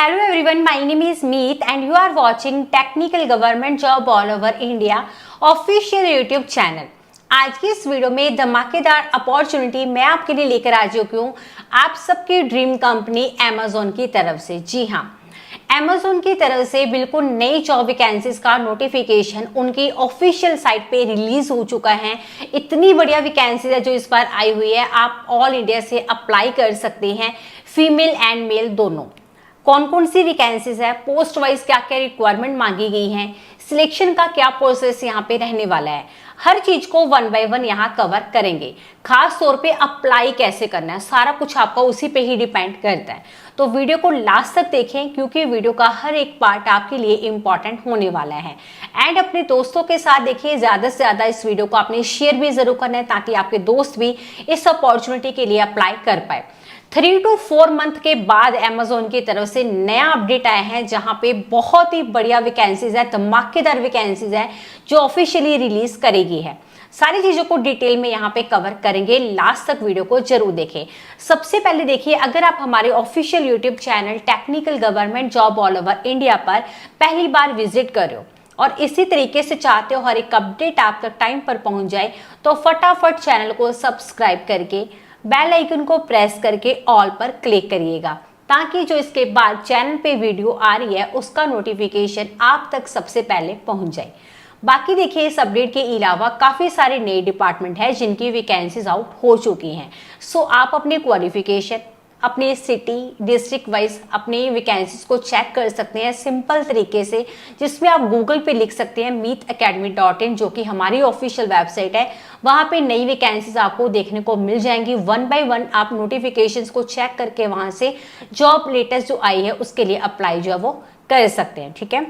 Hello everyone, my name is Meet and you are watching Technical Government Job All Over India official YouTube channel. आज की इस video में धमाकेदार opportunity मैं आपके लिए लेकर आ चुकी हूँ आप सबकी ड्रीम कंपनी Amazon की तरफ से। जी हाँ, Amazon की तरफ से बिल्कुल नई जॉब वैकेंसीज का नोटिफिकेशन उनकी ऑफिशियल साइट पे रिलीज हो चुका है। इतनी बढ़िया वैकेंसीज है जो इस बार आई हुई है, आप ऑल इंडिया से अप्लाई कर सकते हैं, फीमेल एंड मेल दोनों। कौन कौन सी वैकेंसीज है, पोस्ट वाइज क्या क्या रिक्वायरमेंट मांगी गई है, सिलेक्शन का क्या प्रोसेस यहाँ पे रहने वाला है, हर चीज को वन बाय वन यहाँ कवर करेंगे। खास तौर पे अप्लाई कैसे करना है, सारा कुछ आपका उसी पे ही डिपेंड करता है। तो वीडियो को लास्ट तक देखें क्योंकि वीडियो का हर एक पार्ट आपके लिए इंपॉर्टेंट होने वाला है। एंड अपने दोस्तों के साथ देखिए, ज्यादा से ज्यादा इस वीडियो को आपने शेयर भी जरूर करना है ताकि आपके दोस्त भी इस अपॉर्चुनिटी के लिए अप्लाई कर पाए। 3 to 4 मंथ के बाद Amazon की तरफ से नया अपडेट आया है जहां पे बहुत ही बढ़िया वैकेंसीज है, धमाकेदार वैकेंसीज है जो ऑफिशियली रिलीज करेगी है। सारी चीजों को डिटेल में यहाँ पे कवर करेंगे, लास्ट तक वीडियो को जरूर देखें। सबसे पहले देखिए, अगर आप हमारे official YouTube channel technical government job all over India पर पहली बार विजिट कर रहे हो और इसी तरीके से चाहते हो हर एक अपडेट आप तक टाइम पर पहुंच जाए, तो फटाफट चैनल को सब्सक्राइब करके बेल आइकन को प्रेस करके ऑल पर क्लिक करिएगा ताकि जो इसके बाद चैनल पे वीडियो आ रही है उसका नोटिफिकेशन आप तक सबसे पहले पहुंच जाए। बाकी देखिए, इस अपडेट के अलावा काफी सारे नए डिपार्टमेंट है जिनकी वैकेंसीज आउट हो चुकी हैं। सो आप अपने क्वालिफिकेशन, अपने सिटी डिस्ट्रिक्ट वाइज अपने वैकेंसीज को चेक कर सकते हैं सिंपल तरीके से, जिसमें आप गूगल पे लिख सकते हैं meetacademy.in जो कि हमारी ऑफिशियल वेबसाइट है। वहां पे नई वैकेंसीज आपको देखने को मिल जाएंगी। वन बाय वन आप नोटिफिकेशंस को चेक करके वहां से जॉब लेटेस्ट जो आई है उसके लिए अप्लाई जो है वो कर सकते हैं। ठीक है,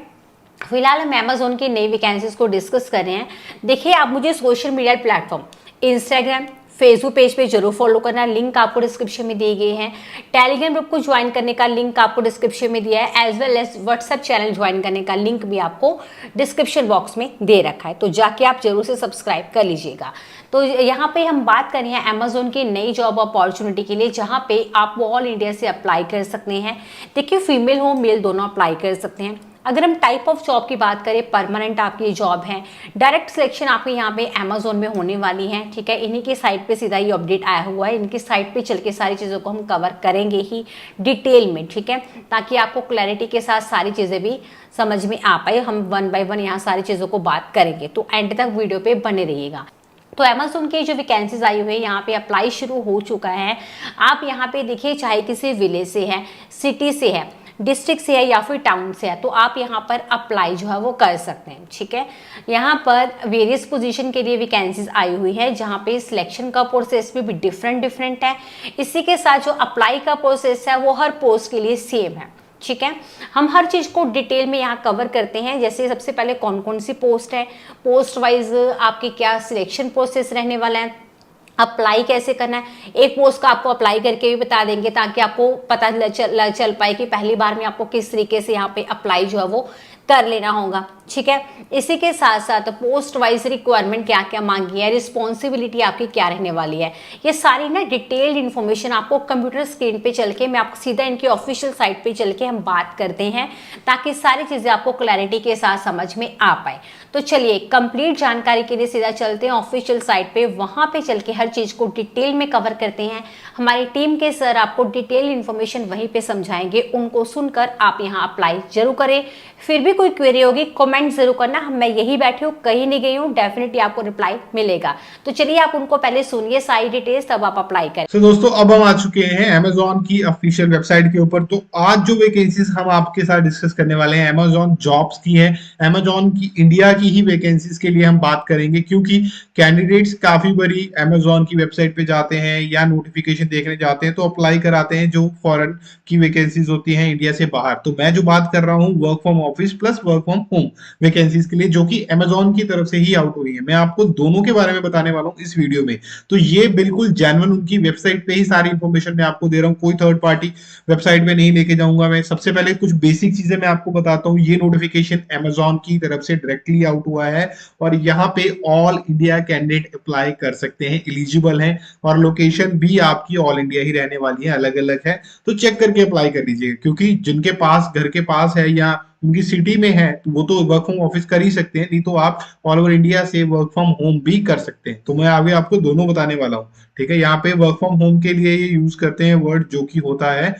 फिलहाल हम Amazon की नई वैकेंसीज को डिस्कस कर रहे हैं। देखिए, आप मुझे social media platform Instagram Facebook page पे जरूर फॉलो करना, लिंक आपको डिस्क्रिप्शन में दिए गए हैं। टेलीग्राम ग्रुप को ज्वाइन करने का लिंक आपको डिस्क्रिप्शन में दिया है, as well as WhatsApp channel join करने का लिंक भी आपको डिस्क्रिप्शन बॉक्स में दे रखा है, तो जाके आप जरूर से सब्सक्राइब कर लीजिएगा। तो यहाँ पे हम बात कर रहे हैं Amazon की नई जॉब अपॉर्चुनिटी के लिए जहाँ पे आप ऑल इंडिया से अप्लाई कर सकते हैं। देखिए, फीमेल हो मेल दोनों अप्लाई कर सकते हैं। अगर हम टाइप ऑफ जॉब की बात करें, परमानेंट आपकी जॉब है, डायरेक्ट सिलेक्शन आपके यहाँ पे Amazon में होने वाली है। ठीक है, इन्हीं की साइट पे सीधा ये अपडेट आया हुआ है, इनकी साइट पे चल के सारी चीज़ों को हम कवर करेंगे ही डिटेल में। ठीक है, ताकि आपको क्लैरिटी के साथ सारी चीज़ें भी समझ में आ पाए। हम वन बाय वन यहाँ सारी चीज़ों को बात करेंगे, तो एंड तक वीडियो पे बने रहिएगा। तो Amazon की जो वैकेंसीज आई हुई है यहाँ पे अप्लाई शुरू हो चुका है। आप यहाँ पे देखिए, चाहे किसी विलेज से है, सिटी से है, डिस्ट्रिक्ट से है या फिर टाउन से है, तो आप यहाँ पर अप्लाई जो है वो कर सकते हैं। ठीक है, यहाँ पर वेरियस पोजीशन के लिए वैकेंसीज आई हुई है जहाँ पे सिलेक्शन का प्रोसेस भी डिफरेंट है। इसी के साथ जो अप्लाई का प्रोसेस है वो हर पोस्ट के लिए सेम है। ठीक है, हम हर चीज को डिटेल में यहाँ कवर करते हैं। जैसे सबसे पहले कौन कौन सी पोस्ट है, पोस्ट वाइज आपकी क्या सिलेक्शन प्रोसेस रहने वाला है, अप्लाई कैसे करना है। एक पोस्ट का आपको अप्लाई करके भी बता देंगे ताकि आपको पता चल पाए कि पहली बार में आपको किस तरीके से यहाँ पे अप्लाई जो है वो कर लेना होगा। ठीक है, इसी के साथ साथ पोस्ट वाइज रिक्वायरमेंट क्या क्या मांगी है, रिस्पॉन्सिबिलिटी आपकी क्या रहने वाली है, ये सारी ना डिटेल्ड इन्फॉर्मेशन आपको कंप्यूटर स्क्रीन पे चल के, मैं आपको सीधा इनकी ऑफिशियल साइट पे चल के हम बात करते हैं ताकि सारी चीजें आपको क्लैरिटी के साथ समझ में आ पाए। तो चलिए, कंप्लीट जानकारी के लिए सीधा चलते हैं ऑफिशियल साइट पे, वहां पे चल के हर चीज को डिटेल में कवर करते हैं। हमारी टीम के सर आपको डिटेल इन्फॉर्मेशन वहीं पे समझाएंगे, उनको सुनकर आप यहाँ अप्लाई जरूर करें। फिर भी कोई क्वेरी होगी कमेंट जरूर करना, मैं यही बैठी हूँ, कहीं नहीं गई हूँ, डेफिनेटली आपको रिप्लाई मिलेगा। तो चलिए, आप उनको पहले सुनिए सारी डिटेल्स, तब आप अप्लाई करें। तो दोस्तों, अब हम आ चुके हैं Amazon की ऑफिशियल वेबसाइट के ऊपर। तो आज जो वैकेंसीज हम आपके साथ डिस्कस करने वाले हैं Amazon जॉब्स की है, Amazon की इंडिया की ही वैकेंसीज के लिए हम बात करेंगे, क्योंकि कैंडिडेट्स काफी बड़ी Amazon की वेबसाइट पे जाते हैं या नोटिफिकेशन देखने जाते हैं तो अप्लाई कराते हैं जो फॉरेन की वैकेंसीज होती हैं इंडिया से बाहर। तो मैं जो बात कर रहा हूँ work from office plus work from home, vacancies के लिए जो कि Amazon की तरफ से ही आउट हुई है। मैं आपको दोनों के बारे में बताने वाला हूँ इस वीडियो में। तो ये बिल्कुल जेन्युइन उनकी वेबसाइट पे ही सारी इंफॉर्मेशन मैं आपको दे रहा हूँ, कोई थर्ड पार्टी वेबसाइट पे नहीं लेके जाऊंगा मैं। सबसे पहले कुछ बेसिक चीजें मैं आपको बताता हूँ। ये नोटिफिकेशन Amazon की तरफ से डायरेक्टली आउट हुआ है और यहाँ पे ऑल इंडिया कैंडिडेट अप्लाई कर सकते हैं, एलिजिबल हैं, और लोकेशन भी आपकी ऑल इंडिया ही रहने वाली है, अलग अलग है। तो चेक करके अप्लाई कर लीजिएगा, क्योंकि जिनके पास घर के पास है या उनकी सिटी में है तो वो तो वर्क फ्रॉम ऑफिस कर ही सकते हैं, नहीं तो आप ऑल ओवर इंडिया से वर्क फ्रॉम होम भी कर सकते हैं। तो मैं आगे आपको दोनों बताने वाला हूँ, ठीक है। यहाँ पे वर्क फ्रॉम होम के लिए ये यूज करते हैं वर्ड जो कि होता है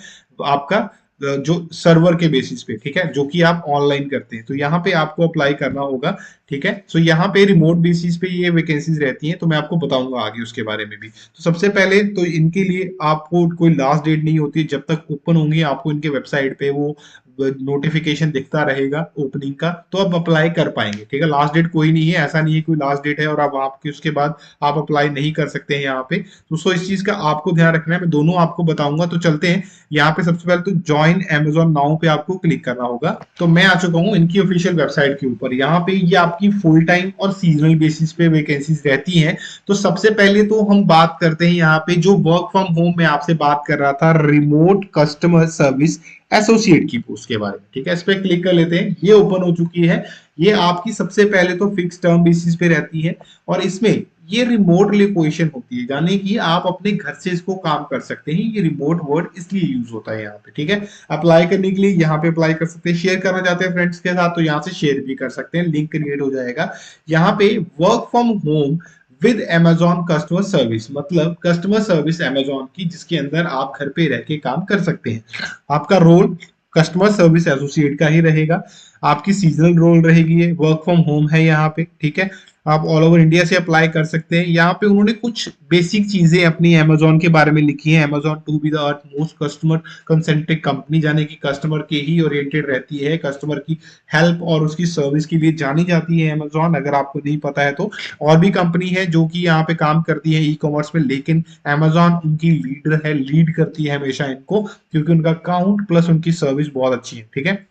आपका जो सर्वर के बेसिस पे, ठीक है, जो कि आप ऑनलाइन करते हैं। तो यहाँ पे आपको अप्लाई करना होगा, ठीक है। सो यहाँ पे रिमोट बेसिस पे ये वैकेंसीज रहती हैं, तो मैं आपको बताऊंगा आगे उसके बारे में भी। तो सबसे पहले तो इनके लिए आपको कोई लास्ट डेट नहीं होती, जब तक ओपन होंगी आपको इनके वेबसाइट पे वो नोटिफिकेशन दिखता रहेगा ओपनिंग का, तो आप अप्लाई कर पाएंगे, ठीक है। लास्ट डेट कोई नहीं है, ऐसा नहीं है कोई लास्ट डेट है और अब आपके उसके बाद आप अप्लाई नहीं कर सकते हैं यहाँ पे। तो सो इस चीज का आपको ध्यान रखना है, मैं दोनों आपको बताऊंगा। तो चलते हैं यहाँ पे। सबसे पहले तो ज्वाइन Amazon नाउ पे आपको क्लिक करना होगा। तो मैं आ चुका हूँ इनकी ऑफिशियल वेबसाइट के ऊपर। यहाँ पे ये आपकी फुल टाइम और सीजनल बेसिस पे वैकेंसीज रहती हैं। तो सबसे पहले तो हम बात करते हैं यहाँ पे जो वर्क फ्रॉम होम में आपसे बात कर रहा था, रिमोट कस्टमर सर्विस एसोसिएट की पोस्ट के बारे में, ठीक है। इस पे क्लिक कर लेते हैं, ये ओपन हो चुकी है। ये आपकी सबसे पहले तो फिक्स टर्म बेसिस पे रहती है और इसमें ये रिमोट पोजीशन होती है, यानी कि आप अपने घर से इसको काम कर सकते हैं। ये रिमोट वर्ड इसलिए यूज होता है यहाँ पे, ठीक है। अप्लाई करने के लिए यहाँ पे अप्लाई कर सकते हैं। शेयर करना चाहते हैं फ्रेंड्स के साथ तो यहाँ से शेयर भी कर सकते हैं, लिंक क्रिएट हो जाएगा। यहाँ पे work from home with Amazon customer service, मतलब कस्टमर सर्विस Amazon की, जिसके अंदर आप घर पे रह के काम कर सकते हैं। आपका रोल कस्टमर सर्विस एसोसिएट का ही रहेगा। आपकी सीजनल रोल रहेगी, ये वर्क फ्रॉम होम है यहाँ पे, ठीक है। आप ऑल ओवर इंडिया से अप्लाई कर सकते हैं। यहाँ पे उन्होंने कुछ बेसिक चीजें अपनी Amazon के बारे में लिखी है। Amazon to be the earth most customer concentric company, यानी कि कस्टमर के ही ओरिएंटेड रहती है, कस्टमर की हेल्प और उसकी सर्विस के लिए जानी जाती है Amazon, अगर आपको नहीं पता है तो। और भी कंपनी है जो कि यहाँ पे काम करती है ई कॉमर्स में, लेकिन Amazon उनकी लीडर है, लीड करती है हमेशा इनको, क्योंकि उनका काउंट प्लस उनकी सर्विस बहुत अच्छी है, ठीक है।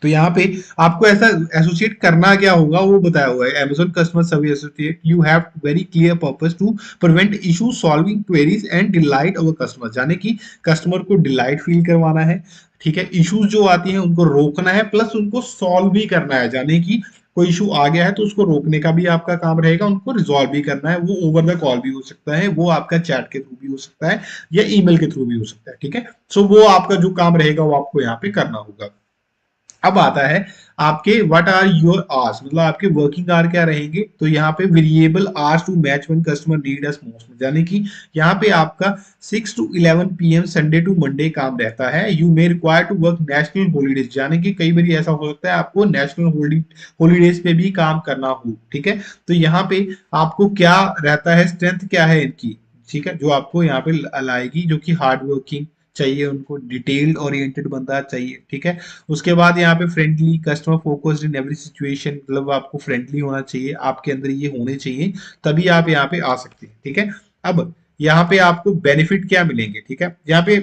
तो यहाँ पे आपको ऐसा एसोसिएट करना क्या होगा वो बताया हुआ है। Amazon customer service associate, you have very clear purpose to prevent issue, solving queries and delight our customers, यानी कि कस्टमर को डिलाइट फील करवाना है, ठीक है। इश्यूज जो आती हैं उनको रोकना है, प्लस उनको सॉल्व भी करना है, यानी कि कोई इशू आ गया है तो उसको रोकने का भी आपका काम रहेगा, उनको रिजॉल्व भी करना है। वो ओवर द कॉल भी हो सकता है, वो आपका चैट के थ्रू भी हो सकता है या ईमेल के थ्रू भी हो सकता है, ठीक है। सो वो आपका जो काम रहेगा वो आपको यहाँ पे करना होगा। अब आता है आपके व्हाट आर योर आवर्स, मतलब आपके वर्किंग आवर क्या रहेंगे। तो यहाँ पे variable hours to match when customer need us most, यानी कि यहाँ पे आपका 6 to 11 PM Sunday to Monday काम रहता है। You may require to work national holidays, यानी कि कई बार ऐसा हो सकता है आपको नेशनल हॉलीडेज पे भी काम करना हो, ठीक है। तो यहाँ पे आपको क्या रहता है, स्ट्रेंथ क्या है इनकी, ठीक है, जो आपको यहाँ पे लाएगी, जो कि हार्ड वर्किंग चाहिए, उनको डिटेल्ड ओरिएंटेड बंदा चाहिए, ठीक है। उसके बाद यहाँ पे friendly, customer focused in every situation, मतलब आपको फ्रेंडली होना चाहिए, आपके अंदर ये होने चाहिए, तभी आप यहाँ पे आ सकते हैं, ठीक है। अब यहाँ पे आपको बेनिफिट क्या मिलेंगे, ठीक है। यहाँ पे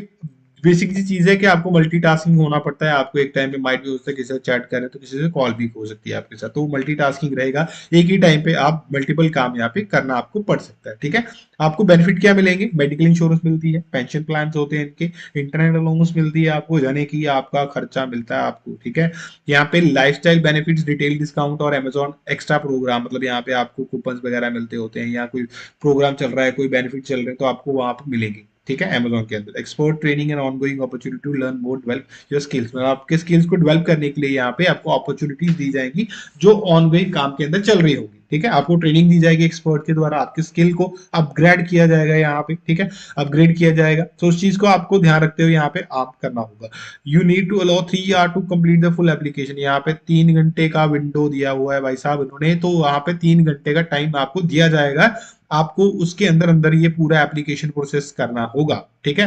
बेसिक सी चीज है कि आपको मल्टीटास्किंग होना पड़ता है। आपको एक टाइम पे माइट भी हो सकता है किसी से चैट करें तो किसी से कॉल भी हो सकती है आपके साथ, तो मल्टीटास्किंग रहेगा, एक ही टाइम पे आप मल्टीपल काम यहाँ पे करना आपको पड़ सकता है, ठीक है। आपको बेनिफिट क्या मिलेंगे, मेडिकल इंश्योरेंस मिलती है, पेंशन प्लान होते हैं इनके, इंटरनेट अलाउंस मिलती है आपको, यानी कि आपका खर्चा मिलता है आपको, ठीक है। यहाँ पे लाइफस्टाइल बेनिफिट्स, डिटेल डिस्काउंट और Amazon एक्स्ट्रा प्रोग्राम, मतलब यहाँ पे आपको कूपन वगैरह मिलते होते हैं, या कोई प्रोग्राम चल रहा है, कोई बेनिफिट चल रहे हैं तो आपको वहां पर मिलेंगे, ठीक है। Amazon के अंदर export training and ongoing opportunity to learn more, develop your skills, मतलब आपके स्किल्स को डेवलप करने के लिए यहाँ पे आपको अपॉर्चुनिटीज दी जाएंगी जो ऑनगोइंग काम के अंदर चल रही होगी, ठीक है। आपको ट्रेनिंग दी जाएगी एक्सपर्ट के द्वारा, आपके स्किल को अपग्रेड किया जाएगा यहाँ पे, ठीक है, अपग्रेड किया जाएगा। तो उस चीज को आपको ध्यान रखते हुए यहाँ पे आप करना होगा। You need to allow 3 hour to complete the full application, यहाँ पे 3 घंटे का विंडो दिया हुआ है भाई साहब इन्होंने, तो वहां पे 3 घंटे का टाइम आपको दिया जाएगा, आपको उसके अंदर अंदर ये पूरा एप्लीकेशन प्रोसेस करना होगा, ठीक है।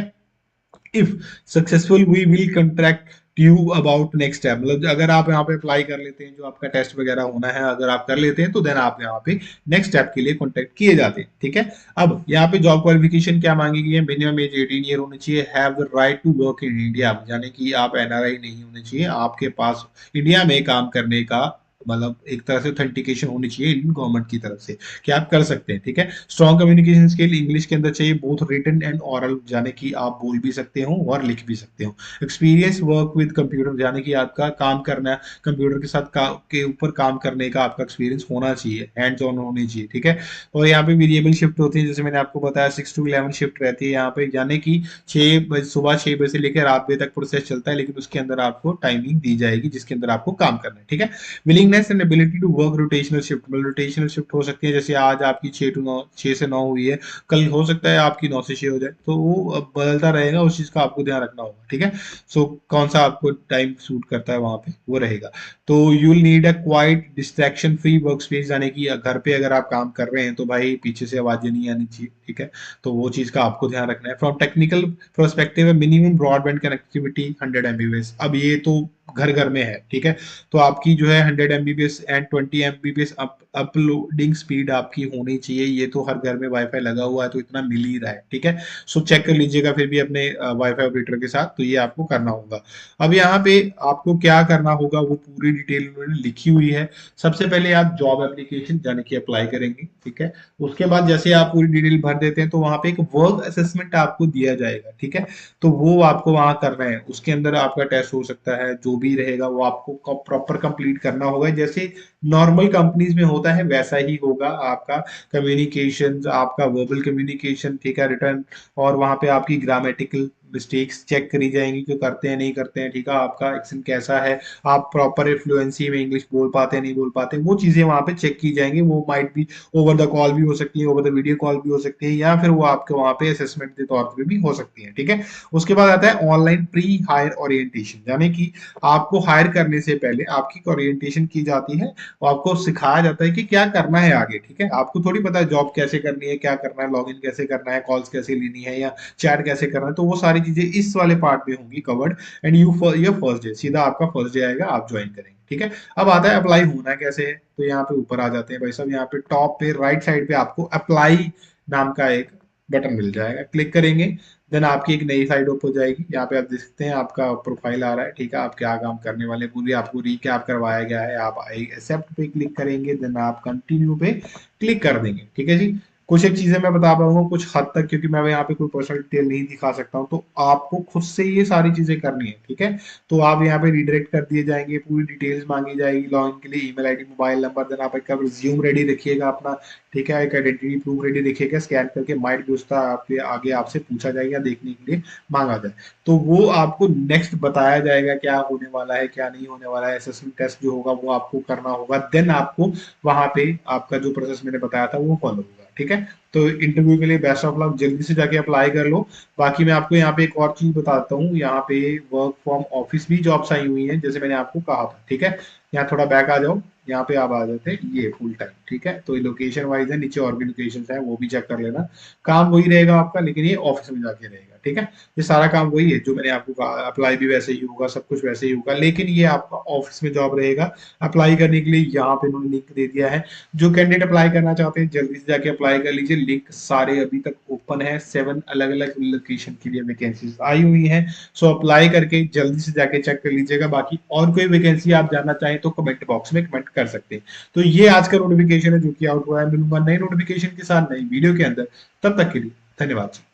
If successful we will contract you about next step, मतलब अगर आप यहाँ पे अप्लाई कर लेते हैं, जो आपका टेस्ट वगैरह होना है अगर आप कर लेते हैं तो देन आप यहाँ पे नेक्स्ट स्टेप के लिए कॉन्टेक्ट किए जाते हैं, ठीक है। अब यहाँ पे जॉब क्वालिफिकेशन क्या मांगी गई है, मिनिमम एज 18 ईयर होनी चाहिए, have the right to work in India, यानी कि आप NRI नहीं होने चाहिए, आपके पास इंडिया में काम करने का मतलब एक तरह से ऑथेंटिकेशन होनी चाहिए इंडियन गवर्नमेंट की तरफ से कि आप कर सकते हैं, ठीक है। स्ट्रॉन्ग कम्युनिकेशन स्किल इंग्लिश के अंदर चाहिए, बोथ रिटन एंड ओरल, जाने कि आप बोल भी सकते हो और लिख भी सकते हो। एक्सपीरियंस वर्क विद कंप्यूटर, जाने कि आपका काम करना, कंप्यूटर के साथ के ऊपर काम करने का आपका एक्सपीरियंस होना चाहिए, हैंड्स ऑन होनी चाहिए, ठीक है। और यहाँ पे वेरिएबल शिफ्ट होती है, जैसे मैंने आपको बताया 6 to 11 शिफ्ट रहती है यहाँ पे, यानी कि 6 बजे, सुबह 6 बजे से लेकर रात बजे तक प्रोसेस चलता है, लेकिन उसके अंदर आपको टाइमिंग दी जाएगी जिसके अंदर आपको काम करना है, ठीक है। Willingness and ability to work rotational shift, मतलब रोटेशनल शिफ्ट हो सकती है, जैसे आज आपकी 6 to 9, 6 से 9 हुई है, कल हो सकता है आपकी 9 से 6 हो जाए, तो वो अब बदलता रहेगा, उस चीज का आपको ध्यान रखना होगा, ठीक है। सो कौन सा आपको टाइम सूट करता है वहां पे वो रहेगा। तो you will need a quite distraction free work space, यानी कि घर पे अगर आप काम कर रहे हैं तो भाई पीछे से आवाजें नहीं आनी चाहिए, ठीक है। तो वो चीज का आपको ध्यान रखना है। From technical prospective minimum broadband connectivity 100 Mbps, अब ये तो घर घर में है, ठीक है। तो आपकी जो है 100 Mbps and 20 Mbps uploading speed आपकी होनी चाहिए, ये तो हर घर में वाईफाई लगा हुआ है तो इतना मिल ही रहा है, ठीक है। सो चेक कर लीजिएगा फिर भी अपने वाईफाई ऑपरेटर के साथ, तो ये आपको करना होगा। अब यहाँ पे आपको क्या करना होगा वो पूरी डिटेल उन्होंने लिखी हुई है। सबसे पहले आप जॉब एप्लीकेशन जाने की अप्लाई करेंगे, ठीक है। उसके बाद जैसे आप पूरी डिटेल भर देते हैं तो वहां पे एक वर्क असेसमेंट आपको दिया जाएगा, ठीक है। तो वो आपको वहां करना है, उसके अंदर आपका टेस्ट हो सकता है, जो भी रहेगा वो आपको प्रॉपर कंप्लीट करना होगा, जैसे नॉर्मल कंपनीज में होता है वैसा ही होगा आपका कम्युनिकेशन, आपका वर्बल कम्युनिकेशन, ठीक है, रिटर्न, और वहां पे आपकी ग्रामेटिकल मिस्टेक्स चेक करी जाएंगी कि करते हैं नहीं करते हैं, ठीक है। आपका एक्सेंट कैसा है, आप प्रॉपर फ्लुएंसी में इंग्लिश बोल पाते हैं नहीं बोल पाते, वो चीजें वहां पे चेक की जाएंगी। वो माइट भी ओवर द कॉल भी हो सकती है, ओवर द वीडियो कॉल भी हो सकती है, या फिर वो आपके वहां पे असेसमेंट के तौर पर भी हो सकती है, ठीक है। उसके बाद आता है ऑनलाइन प्री हायर ओरिएंटेशन, यानी कि आपको हायर करने से पहले आपकी ओरिएंटेशन की जाती है और आपको सिखाया जाता है कि क्या करना है आगे, ठीक है। आपको थोड़ी पता है जॉब कैसे करनी है, क्या करना है, लॉगिन कैसे करना है, कॉल्स कैसे लेनी है या चैट कैसे करना है, तो वो सारी चीजें इस वाले पार्ट में होंगी covered. And your first day, सीधा आपका फर्स्ट डे आएगा, आप ज्वाइन करेंगे, ठीक है। अब आता है अप्लाई होना कैसे है, तो यहाँ पे ऊपर आ जाते हैं भाई साहब, यहाँ पे टॉप पे राइट साइड पे आपको अप्लाई नाम का एक बटन मिल जाएगा, क्लिक करेंगे, देन आपकी एक नई साइड ओपन हो जाएगी। यहाँ पे आप देख सकते हैं आपका प्रोफाइल आ रहा है, ठीक है। आप क्या काम करने वाले पूरी आपको रिकैप करवाया गया है। आप एक्सेप्ट पे क्लिक करेंगे, देन आप कंटिन्यू पे क्लिक कर देंगे, ठीक है जी। कुछ एक चीजें मैं बता पाऊंगा कुछ हद तक, क्योंकि मैं यहाँ पे कोई पर्सनल डिटेल नहीं दिखा सकता हूँ, तो आपको खुद से ये सारी चीजें करनी है, ठीक है। तो आप यहाँ पे रिडायरेक्ट कर दिए जाएंगे, पूरी डिटेल्स मांगी जाएगी लॉगिन के लिए, email ID, mobile number, then आप एक रिज्यूम रेडी रखिएगा अपना, ठीक है। एक आइडेंटिटी प्रूफ रेडी रखिएगा, स्कैन करके माइट भी उसका आपके आगे आपसे पूछा जाएगा, देखने के लिए मांगा जाए, तो वो आपको नेक्स्ट बताया जाएगा क्या होने वाला है क्या नहीं होने वाला है। असेसमेंट टेस्ट जो होगा वो आपको करना होगा, देन आपको वहां पे आपका जो प्रोसेस मैंने बताया था वो फॉलो होगा, ठीक है। तो इंटरव्यू के लिए बेस्ट ऑफ लक, जल्दी से जाके अप्लाई कर लो। बाकी मैं आपको यहाँ पे एक और चीज बताता हूँ, यहाँ पे वर्क फ्रॉम ऑफिस भी जॉब्स आई हुई हैं, जैसे मैंने आपको कहा था, ठीक है। यहाँ थोड़ा बैक आ जाओ, यहाँ पे आप आ जाते हैं, ये फुल टाइम, ठीक है। तो लोकेशन वाइज है, नीचे और भी लोकेशन है वो भी चेक कर लेना। काम वही रहेगा आपका, लेकिन ये ऑफिस में जाके रहेगा, ठीक है। ये सारा काम वही है जो मैंने आपको कहा, अप्लाई भी वैसे ही होगा, सब कुछ वैसे ही होगा, लेकिन ये आपका ऑफिस में जॉब रहेगा। अप्लाई करने के लिए यहाँ पे उन्होंने लिंक दे दिया है, जो कैंडिडेट अप्लाई करना चाहते हैं जल्दी से जाके अप्लाई कर लीजिए। लिंक सारे अभी तक ओपन है, 7 अलग अलग लोकेशन के लिए वैकेंसीज आई हुई हैं। सो अप्लाई करके जल्दी से जाके चेक कर लीजिएगा। बाकी और कोई वैकेंसी आप जानना चाहें तो कमेंट बॉक्स में कमेंट कर सकते हैं। तो ये आज का नोटिफिकेशन है जो कि आउट हुआ है, मिलूंगा नई नोटिफिकेशन के साथ नई वीडियो के अंदर, तब तक के लिए धन्यवाद।